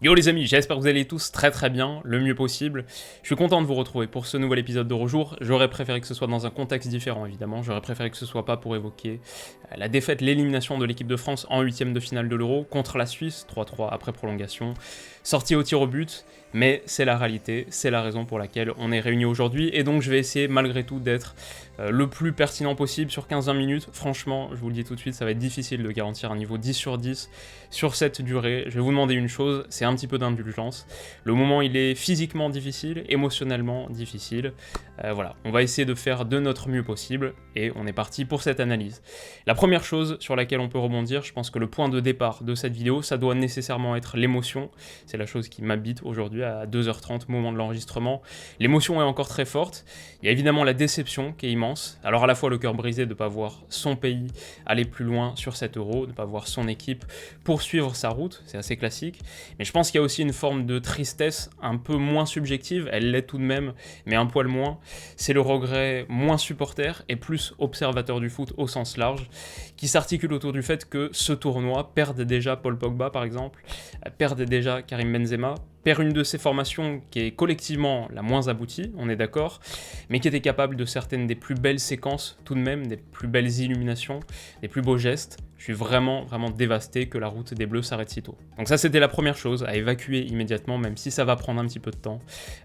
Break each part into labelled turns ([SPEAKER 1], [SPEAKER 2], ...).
[SPEAKER 1] Yo les amis, j'espère que vous allez tous très bien, le mieux possible. Je suis content de vous retrouver pour ce nouvel épisode de Rejour. J'aurais préféré que ce soit dans un contexte différent évidemment, j'aurais préféré que ce soit pas pour évoquer la défaite, l'élimination de l'équipe de France en huitième de finale de l'Euro contre la Suisse, 3-3 après prolongation, sortie au tir au but, mais c'est la réalité, c'est la raison pour laquelle on est réunis aujourd'hui, et donc je vais essayer malgré tout d'être le plus pertinent possible sur 15-20 minutes. Franchement, je vous le dis tout de suite, ça va être difficile de garantir un niveau 10 sur 10 sur cette durée. Je vais vous demander une chose, c'est un petit peu d'indulgence. Le moment, il est physiquement difficile, émotionnellement difficile. Voilà, on va essayer de faire de notre mieux possible, et on est parti pour cette analyse. La première chose sur laquelle on peut rebondir, je pense que le point de départ de cette vidéo, ça doit nécessairement être l'émotion. C'est la chose qui m'habite aujourd'hui à 2h30, moment de l'enregistrement. L'émotion est encore très forte. Il y a évidemment la déception qui est immense. Alors à la fois le cœur brisé de ne pas voir son pays aller plus loin sur cet Euro, de ne pas voir son équipe poursuivre sa route, c'est assez classique. Mais je pense qu'il y a aussi une forme de tristesse un peu moins subjective, elle l'est tout de même, mais un poil moins. C'est le regret moins supporter et plus observateur du foot au sens large, qui s'articule autour du fait que ce tournoi perde déjà Paul Pogba par exemple, perd déjà Karim Benzema, perd une de ces formations qui est collectivement la moins aboutie, on est d'accord, mais qui était capable de certaines des plus belles séquences tout de même, des plus belles illuminations, des plus beaux gestes. Je suis vraiment dévasté que la route des Bleus s'arrête si tôt. Donc ça c'était la première chose, à évacuer immédiatement, même si ça va prendre un petit peu de temps,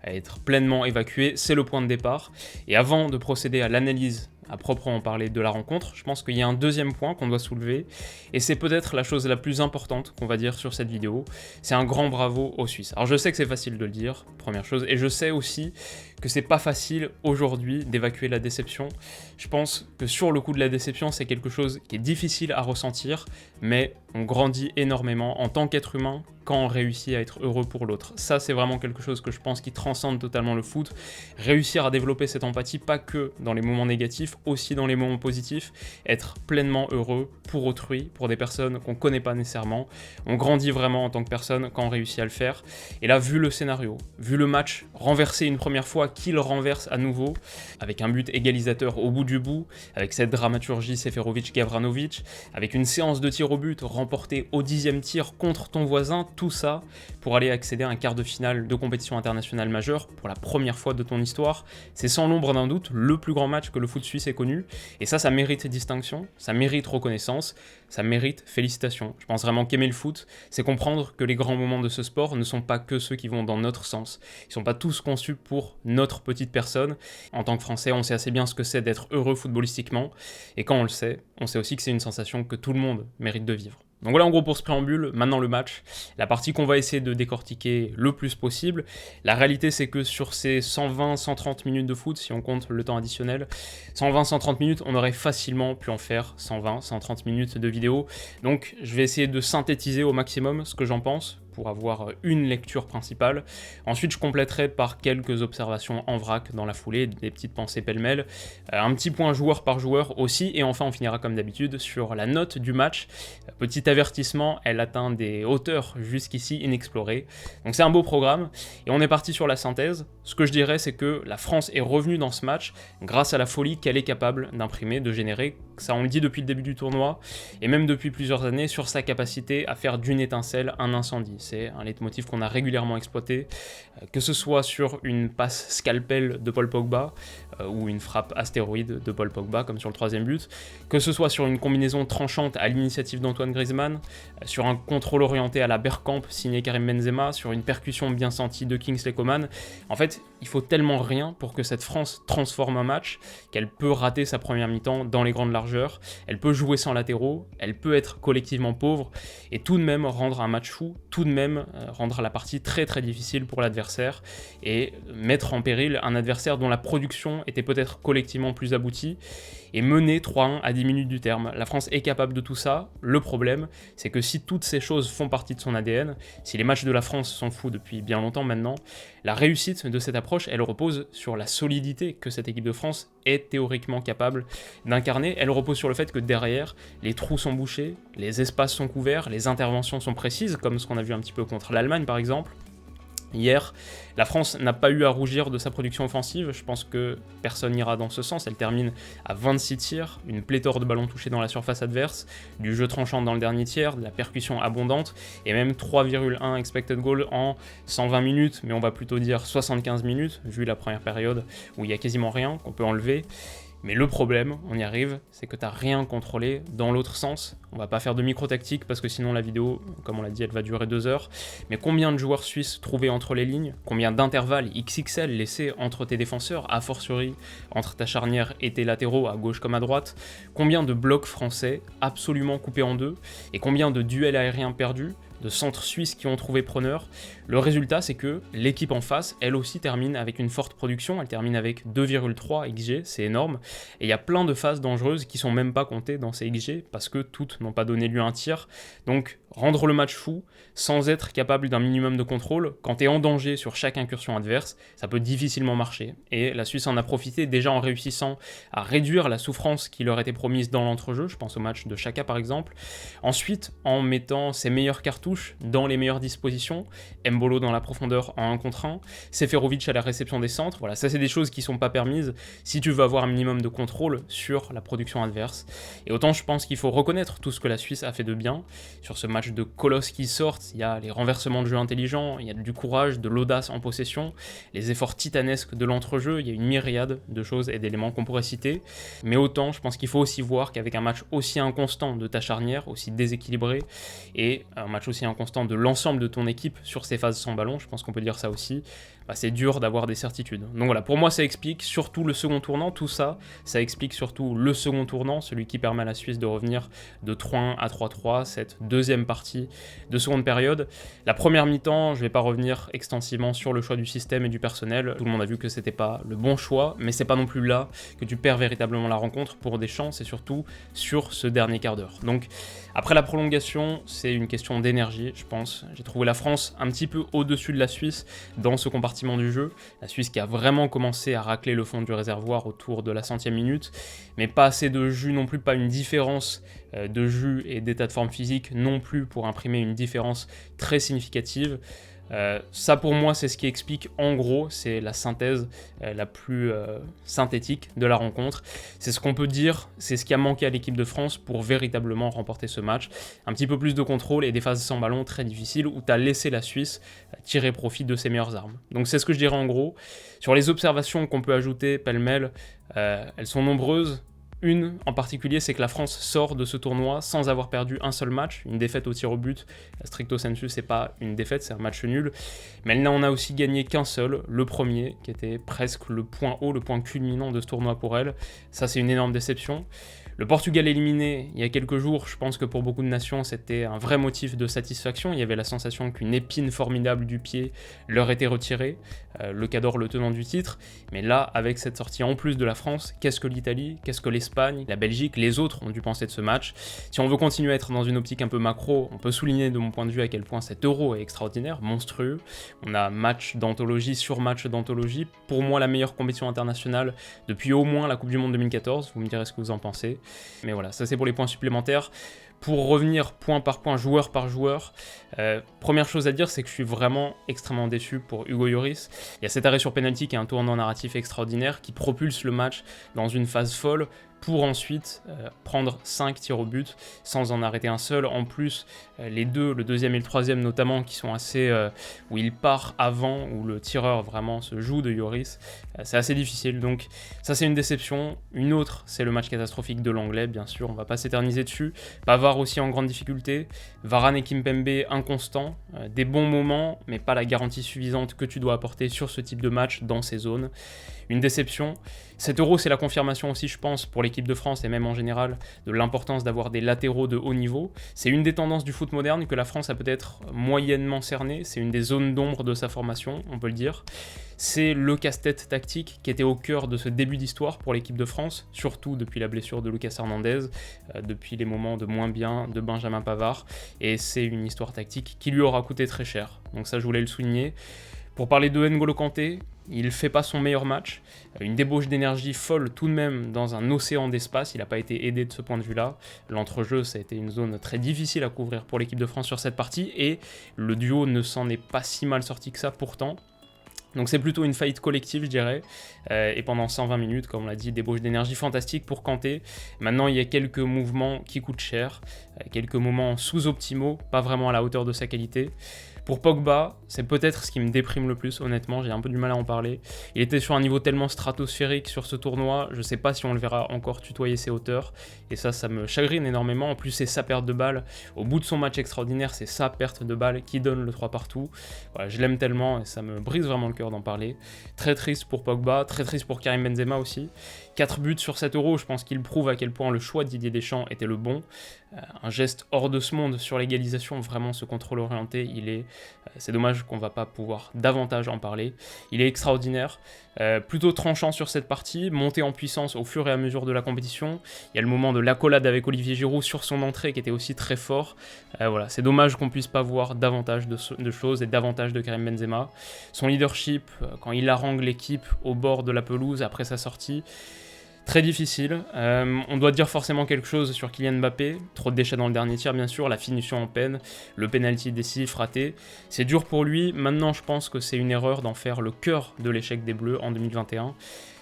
[SPEAKER 1] à être pleinement évacué, c'est le point de départ. Et avant de procéder à l'analyse à proprement parler de la rencontre, je pense qu'il y a un deuxième point qu'on doit soulever, et c'est peut-être la chose la plus importante qu'on va dire sur cette vidéo, c'est un grand bravo aux Suisses. Alors je sais que c'est facile de le dire, première chose, et je sais aussi que c'est pas facile aujourd'hui d'évacuer la déception. Je pense que sur le coup de la déception, c'est quelque chose qui est difficile à ressentir, mais on grandit énormément en tant qu'être humain quand on réussit à être heureux pour l'autre. Ça, c'est vraiment quelque chose que je pense qui transcende totalement le foot. Réussir à développer cette empathie, pas que dans les moments négatifs, aussi dans les moments positifs, être pleinement heureux pour autrui, pour des personnes qu'on connaît pas nécessairement. On grandit vraiment en tant que personne quand on réussit à le faire. Et là, vu le scénario, vu le match renversé une première fois, qu'il renverse à nouveau, avec un but égalisateur au bout du bout, avec cette dramaturgie Seferovic-Gavranovic, avec une séance de tir au but remportée au 10e tir contre ton voisin, tout ça pour aller accéder à un quart de finale de compétition internationale majeure pour la première fois de ton histoire. C'est sans l'ombre d'un doute le plus grand match que le foot suisse ait connu, et ça mérite distinction, ça mérite reconnaissance, ça mérite félicitations. Je pense vraiment qu'aimer le foot, c'est comprendre que les grands moments de ce sport ne sont pas que ceux qui vont dans notre sens. Ils sont pas tous conçus pour notre petite personne. En tant que Français, on sait assez bien ce que c'est d'être heureux footballistiquement, et quand on sait aussi que c'est une sensation que tout le monde mérite de vivre. Donc voilà en gros pour ce préambule, maintenant le match, la partie qu'on va essayer de décortiquer le plus possible. La réalité c'est que sur ces 120-130 minutes de foot, si on compte le temps additionnel, 120-130 minutes, on aurait facilement pu en faire 120-130 minutes de vidéo. Donc je vais essayer de synthétiser au maximum ce que j'en pense, pour avoir une lecture principale. Ensuite, je compléterai par quelques observations en vrac dans la foulée, des petites pensées pêle-mêle, un petit point joueur par joueur aussi, et enfin on finira comme d'habitude sur la note du match. Petit avertissement, elle atteint des hauteurs jusqu'ici inexplorées. Donc c'est un beau programme, et on est parti sur la synthèse. Ce que je dirais, c'est que la France est revenue dans ce match grâce à la folie qu'elle est capable d'imprimer, de générer. Ça, on le dit depuis le début du tournoi, et même depuis plusieurs années, sur sa capacité à faire d'une étincelle un incendie. C'est un leitmotiv qu'on a régulièrement exploité, que ce soit sur une passe scalpel de Paul Pogba, ou une frappe astéroïde de Paul Pogba, comme sur le troisième but, que ce soit sur une combinaison tranchante à l'initiative d'Antoine Griezmann, sur un contrôle orienté à la Bergkamp signé Karim Benzema, sur une percussion bien sentie de Kingsley Coman. En fait, il faut tellement rien pour que cette France transforme un match, qu'elle peut rater sa première mi-temps dans les grandes largeurs, elle peut jouer sans latéraux, elle peut être collectivement pauvre, et tout de même rendre un match fou, tout de même rendre la partie très difficile pour l'adversaire, et mettre en péril un adversaire dont la production était peut-être collectivement plus aboutie, et mener 3-1 à 10 minutes du terme. La France est capable de tout ça. Le problème, c'est que si toutes ces choses font partie de son ADN, si les matchs de la France sont fous depuis bien longtemps maintenant, la réussite de cette approche, elle repose sur la solidité que cette équipe de France est théoriquement capable d'incarner. Elle repose sur le fait que derrière, les trous sont bouchés, les espaces sont couverts, les interventions sont précises, comme ce qu'on a vu un petit peu contre l'Allemagne par exemple. Hier, la France n'a pas eu à rougir de sa production offensive, je pense que personne n'ira dans ce sens, elle termine à 26 tirs, une pléthore de ballons touchés dans la surface adverse, du jeu tranchant dans le dernier tiers, de la percussion abondante, et même 3,1 expected goal en 120 minutes, mais on va plutôt dire 75 minutes, vu la première période où il y a quasiment rien qu'on peut enlever. Mais le problème, on y arrive, c'est que t'as rien contrôlé dans l'autre sens. On va pas faire de micro-tactique parce que sinon la vidéo, comme on l'a dit, elle va durer 2 heures. Mais combien de joueurs suisses trouvés entre les lignes? Combien d'intervalles XXL laissés entre tes défenseurs, a fortiori entre ta charnière et tes latéraux, à gauche comme à droite? Combien de blocs français absolument coupés en deux? Et combien de duels aériens perdus? De centres suisses qui ont trouvé preneur. Le résultat, c'est que l'équipe en face, elle aussi termine avec une forte production, elle termine avec 2,3 XG, c'est énorme, et il y a plein de phases dangereuses qui sont même pas comptées dans ces XG, parce que toutes n'ont pas donné lieu à un tir, donc rendre le match fou, sans être capable d'un minimum de contrôle, quand tu es en danger sur chaque incursion adverse, ça peut difficilement marcher, et la Suisse en a profité déjà en réussissant à réduire la souffrance qui leur était promise dans l'entrejeu, je pense au match de Xhaka par exemple, ensuite en mettant ses meilleures cartouches dans les meilleures dispositions, Mbolo dans la profondeur en 1 contre 1, Seferovic à la réception des centres, voilà, ça c'est des choses qui sont pas permises si tu veux avoir un minimum de contrôle sur la production adverse. Et autant je pense qu'il faut reconnaître tout ce que la Suisse a fait de bien, sur ce match de colosse qui sortent, il y a les renversements de jeu intelligents, il y a du courage, de l'audace en possession, les efforts titanesques de l'entrejeu, il y a une myriade de choses et d'éléments qu'on pourrait citer, mais autant je pense qu'il faut aussi voir qu'avec un match aussi inconstant de ta charnière, aussi déséquilibré, et un match aussi inconstant de l'ensemble de ton équipe sur ces phases sans ballon, je pense qu'on peut dire ça aussi, bah c'est dur d'avoir des certitudes. Donc voilà, pour moi ça explique surtout le second tournant, tout ça, ça explique surtout le second tournant, celui qui permet à la Suisse de revenir de 3-1 à 3-3, cette deuxième partie de seconde période. La première mi-temps, je vais pas revenir extensivement sur le choix du système et du personnel, tout le monde a vu que c'était pas le bon choix, mais c'est pas non plus là que tu perds véritablement la rencontre pour Deschamps, c'est surtout sur ce dernier quart d'heure. Donc après la prolongation, c'est une question d'énergie, je pense. J'ai trouvé la France un petit peu au-dessus de la Suisse dans ce compartiment du jeu. La Suisse qui a vraiment commencé à racler le fond du réservoir autour de la 100e minute, mais pas assez de jus non plus, pas une différence de jus et d'état de forme physique non plus pour imprimer une différence très significative. Ça pour moi c'est ce qui explique en gros, c'est la synthèse la plus synthétique de la rencontre, c'est ce qu'on peut dire, c'est ce qui a manqué à l'équipe de France pour véritablement remporter ce match, un petit peu plus de contrôle et des phases sans ballon très difficiles où tu as laissé la Suisse tirer profit de ses meilleures armes. Donc c'est ce que je dirais en gros. Sur les observations qu'on peut ajouter pêle-mêle, elles sont nombreuses. Une en particulier, c'est que la France sort de ce tournoi sans avoir perdu un seul match, une défaite au tir au but, stricto sensu c'est pas une défaite, c'est un match nul, mais elle n'en a aussi gagné qu'un seul, le premier, qui était presque le point haut, le point culminant de ce tournoi pour elle, ça c'est une énorme déception. Le Portugal éliminé il y a quelques jours, je pense que pour beaucoup de nations c'était un vrai motif de satisfaction, il y avait la sensation qu'une épine formidable du pied leur était retirée, le Cador le tenant du titre, mais là avec cette sortie en plus de la France, qu'est-ce que l'Italie, qu'est-ce que l'Espagne, la Belgique, les autres ont dû penser de ce match. Si on veut continuer à être dans une optique un peu macro, on peut souligner de mon point de vue à quel point cet Euro est extraordinaire, monstrueux, on a match d'anthologie sur match d'anthologie, pour moi la meilleure compétition internationale depuis au moins la Coupe du Monde 2014, vous me direz ce que vous en pensez. Mais voilà, ça c'est pour les points supplémentaires. Pour revenir point par point, joueur par joueur, première chose à dire, c'est que je suis vraiment extrêmement déçu pour Hugo Lloris. Il y a cet arrêt sur penalty qui est un tournant narratif extraordinaire, qui propulse le match dans une phase folle, pour ensuite prendre 5 tirs au but sans en arrêter un seul. En plus, les deux, le deuxième et le troisième notamment, qui sont assez... où il part avant, où le tireur vraiment se joue de Lloris, c'est assez difficile. Donc ça c'est une déception. Une autre, c'est le match catastrophique de l'Anglais, bien sûr, on va pas s'éterniser dessus. Pavard aussi en grande difficulté, Varane et Kimpembe inconstants, des bons moments, mais pas la garantie suffisante que tu dois apporter sur ce type de match dans ces zones. Une déception. Cet Euro, c'est la confirmation aussi, je pense, pour l'équipe de France et même en général, de l'importance d'avoir des latéraux de haut niveau. C'est une des tendances du foot moderne que la France a peut-être moyennement cernée, c'est une des zones d'ombre de sa formation, on peut le dire. C'est le casse-tête tactique qui était au cœur de ce début d'histoire pour l'équipe de France, surtout depuis la blessure de Lucas Hernandez, depuis les moments de moins bien de Benjamin Pavard, et c'est une histoire tactique qui lui aura coûté très cher. Donc ça, je voulais le souligner. Pour parler de N'Golo Kanté, il fait pas son meilleur match, une débauche d'énergie folle tout de même dans un océan d'espace, il n'a pas été aidé de ce point de vue-là. L'entrejeu, ça a été une zone très difficile à couvrir pour l'équipe de France sur cette partie, et le duo ne s'en est pas si mal sorti que ça pourtant. Donc c'est plutôt une faillite collective, je dirais, et pendant 120 minutes, comme on l'a dit, débauche d'énergie fantastique pour Kanté. Maintenant, il y a quelques mouvements qui coûtent cher, quelques moments sous-optimaux, pas vraiment à la hauteur de sa qualité. Pour Pogba, c'est peut-être ce qui me déprime le plus, honnêtement, j'ai un peu du mal à en parler. Il était sur un niveau tellement stratosphérique sur ce tournoi, je sais pas si on le verra encore tutoyer ses hauteurs, et ça me chagrine énormément. En plus, c'est sa perte de balle. Au bout de son match extraordinaire, c'est sa perte de balle qui donne le 3 partout. Voilà, je l'aime tellement et ça me brise vraiment le cœur d'en parler. Très triste pour Pogba, très triste pour Karim Benzema aussi. 4 buts sur 7 euros, je pense qu'il prouve à quel point le choix de Didier Deschamps était le bon. Un geste hors de ce monde sur l'égalisation, vraiment ce contrôle orienté, c'est dommage qu'on va pas pouvoir davantage en parler. Il est extraordinaire, plutôt tranchant sur cette partie, monté en puissance au fur et à mesure de la compétition. Il y a le moment de l'accolade avec Olivier Giroud sur son entrée qui était aussi très fort. Voilà, c'est dommage qu'on puisse pas voir davantage de choses et davantage de Karim Benzema. Son leadership, quand il harangue l'équipe au bord de la pelouse après sa sortie, très difficile. On doit dire forcément quelque chose sur Kylian Mbappé. Trop de déchets dans le dernier tiers, bien sûr. La finition en peine. Le penalty décisif raté. C'est dur pour lui. Maintenant, je pense que c'est une erreur d'en faire le cœur de l'échec des Bleus en 2021.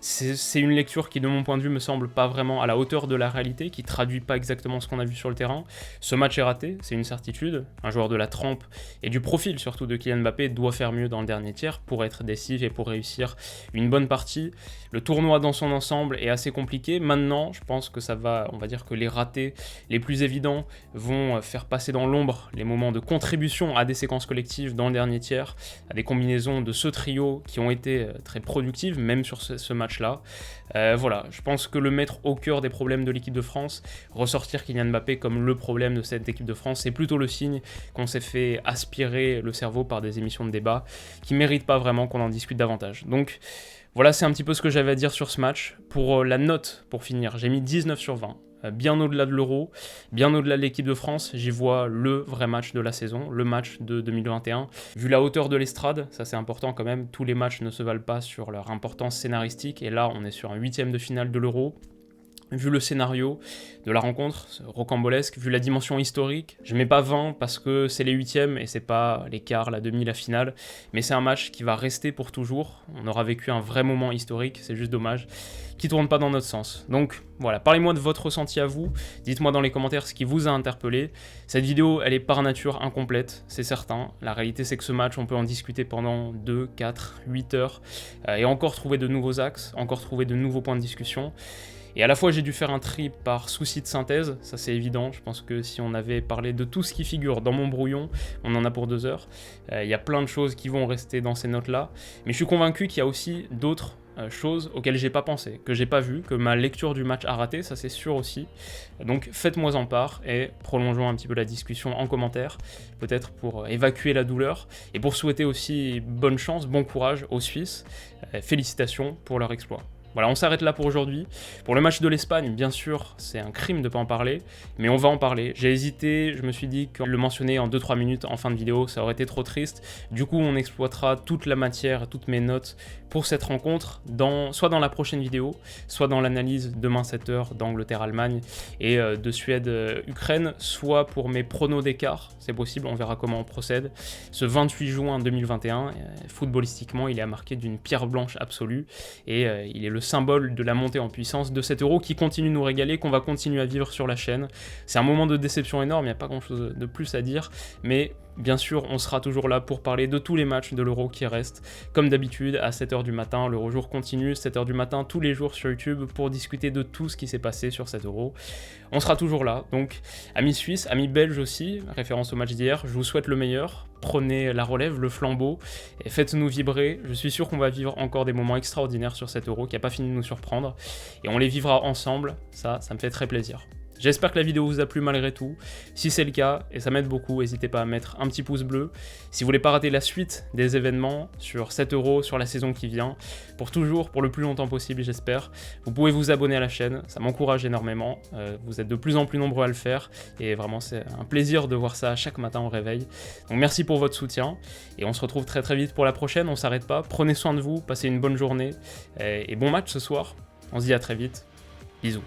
[SPEAKER 1] C'est une lecture qui, de mon point de vue, me semble pas vraiment à la hauteur de la réalité, qui traduit pas exactement ce qu'on a vu sur le terrain. Ce match est raté, c'est une certitude. Un joueur de la trempe et du profil surtout de Kylian Mbappé doit faire mieux dans le dernier tiers pour être décisif et pour réussir une bonne partie. Le tournoi dans son ensemble est assez compliqué. Maintenant, je pense que on va dire que les ratés les plus évidents vont faire passer dans l'ombre les moments de contribution à des séquences collectives dans le dernier tiers, à des combinaisons de ce trio qui ont été très productives, même sur ce match là. Voilà, je pense que le mettre au cœur des problèmes de l'équipe de France, ressortir Kylian Mbappé comme le problème de cette équipe de France, c'est plutôt le signe qu'on s'est fait aspirer le cerveau par des émissions de débat qui méritent pas vraiment qu'on en discute davantage. Donc voilà, c'est un petit peu ce que j'avais à dire sur ce match. Pour la note, pour finir, j'ai mis 19 sur 20. Bien au-delà de l'Euro, bien au-delà de l'équipe de France, j'y vois le vrai match de la saison, le match de 2021. Vu la hauteur de l'estrade, ça c'est important quand même, tous les matchs ne se valent pas sur leur importance scénaristique, et là on est sur un 8e de finale de l'Euro. Vu le scénario de la rencontre, rocambolesque, vu la dimension historique, je mets pas 20 parce que c'est les 8e et c'est pas les quarts, la demi, la finale, mais c'est un match qui va rester pour toujours. On aura vécu un vrai moment historique, c'est juste dommage, qui tourne pas dans notre sens. Donc voilà, parlez-moi de votre ressenti à vous, dites-moi dans les commentaires ce qui vous a interpellé. Cette vidéo, elle est par nature incomplète, c'est certain. La réalité, c'est que ce match, on peut en discuter pendant 2, 4, 8 heures, et encore trouver de nouveaux axes, encore trouver de nouveaux points de discussion. Et à la fois, j'ai dû faire un tri par souci de synthèse, ça c'est évident. Je pense que si on avait parlé de tout ce qui figure dans mon brouillon, on en a pour 2 heures. Il y a plein de choses qui vont rester dans ces notes-là. Mais je suis convaincu qu'il y a aussi d'autres choses auxquelles j'ai pas pensé, que j'ai pas vu, que ma lecture du match a raté, ça c'est sûr aussi. Donc faites-moi en part et prolongeons un petit peu la discussion en commentaire, peut-être pour évacuer la douleur et pour souhaiter aussi bonne chance, bon courage aux Suisses. Félicitations pour leur exploit. Voilà, on s'arrête là pour aujourd'hui. Pour le match de l'Espagne, bien sûr, c'est un crime de ne pas en parler, mais on va en parler. J'ai hésité, je me suis dit que le mentionner en 2-3 minutes en fin de vidéo, ça aurait été trop triste. Du coup, on exploitera toute la matière, toutes mes notes pour cette rencontre, soit dans la prochaine vidéo, soit dans l'analyse demain 7h d'Angleterre-Allemagne et de Suède-Ukraine, soit pour mes pronos d'écart, c'est possible, on verra comment on procède. Ce 28 juin 2021, footballistiquement, il est à marquer d'une pierre blanche absolue, et il est le symbole de la montée en puissance de cet euro qui continue de nous régaler, qu'on va continuer à vivre sur la chaîne. C'est un moment de déception énorme, il n'y a pas grand chose de plus à dire, mais bien sûr, on sera toujours là pour parler de tous les matchs de l'Euro qui restent. Comme d'habitude, à 7h du matin, l'Eurojour continue, 7h du matin, tous les jours sur YouTube, pour discuter de tout ce qui s'est passé sur cet Euro. On sera toujours là, donc amis suisses, amis belges aussi, référence au match d'hier, je vous souhaite le meilleur. Prenez la relève, le flambeau, et faites-nous vibrer. Je suis sûr qu'on va vivre encore des moments extraordinaires sur cet Euro qui n'a pas fini de nous surprendre, et on les vivra ensemble, ça me fait très plaisir. J'espère que la vidéo vous a plu malgré tout. Si c'est le cas, et ça m'aide beaucoup, n'hésitez pas à mettre un petit pouce bleu. Si vous voulez pas rater la suite des événements sur 7 € sur la saison qui vient, pour toujours, pour le plus longtemps possible j'espère, vous pouvez vous abonner à la chaîne, ça m'encourage énormément. Vous êtes de plus en plus nombreux à le faire, et vraiment c'est un plaisir de voir ça chaque matin au réveil. Donc merci pour votre soutien, et on se retrouve très très vite pour la prochaine, on s'arrête pas, prenez soin de vous, passez une bonne journée, et bon match ce soir, on se dit à très vite, bisous.